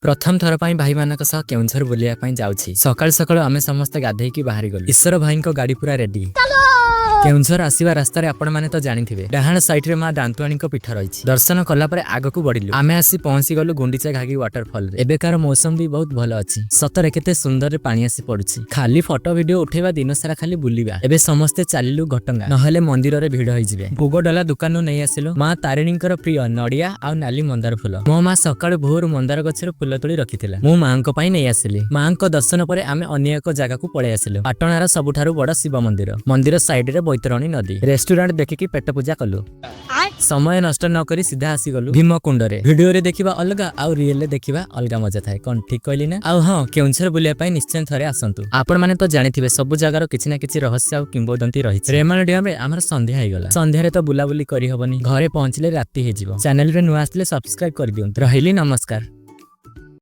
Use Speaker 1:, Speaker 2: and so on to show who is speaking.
Speaker 1: प्रथम थर पाई भाई मानक सह केउंझर बुलिया पाई जाउछि। सकाळ सकाळ आमे समस्त गाधेकी बाहरी गलु। ईश्वर भाई को गाड़ी पूरा रेडी। केउंझर आसीबा रास्ता रे आपण माने तो जानिथिबे डाहाण साइड रे मां दांतुआणी को पीठ रहिछि। दर्शन कला परे आगकू बढ़िलु। आमे आसी पहुंची गलु गुंडीचा घागी वाटरफॉल रे। एबेकार मौसम भी बहुत भलो अछि। सतरे केते सुंदर रे पानी आसी पडुछि। खाली फोटो वीडियो उठेबा दिन सारा खाली बुलिबा। एबे समस्ते चालिलु घटंगा नहले मंदिर रे भीड़ होई जिवे। भोग डला दुकान नु नै आसिलु। मां तारिणीकर प्रिय नडिया आ नाली मंदार फूल। मो मां सकाळ भोर मंदार गछर फूल तोड़ी रखिथिला। मु मां को पई नै आसिली। मां को दर्शन परे आमे अन्य एक जगह को पळे आसिलु। पाटणार सबुठारु बड़ शिव मंदिर। मंदिर साइड रे बैतरणी नदी। रेस्टोरेंट देखिकी पेट पूजा कलु। समय नष्ट न करी सीधा आसी गलु भीमकुंड रे। वीडियो रे देखिबा अलगा आ रियल रे देखिबा अलगा मजा थाए। कोन ठीक कहली ना? आ हां केउंझर बुलिया पई निश्चय थरे आसंतु। आपण माने तो जानिथिबे सब जगार किछि ना किछि रहस्य आ किंबदंती रही। रेमाल डैम रे हमर संध्या हे गला। संध्या रे तो बुला बुली करी हबनी। घरे पहुंचले राती हे जिवो। चैनल रे नुआ आसले सब्सक्राइब कर दियंतु। रहिली नमस्कार।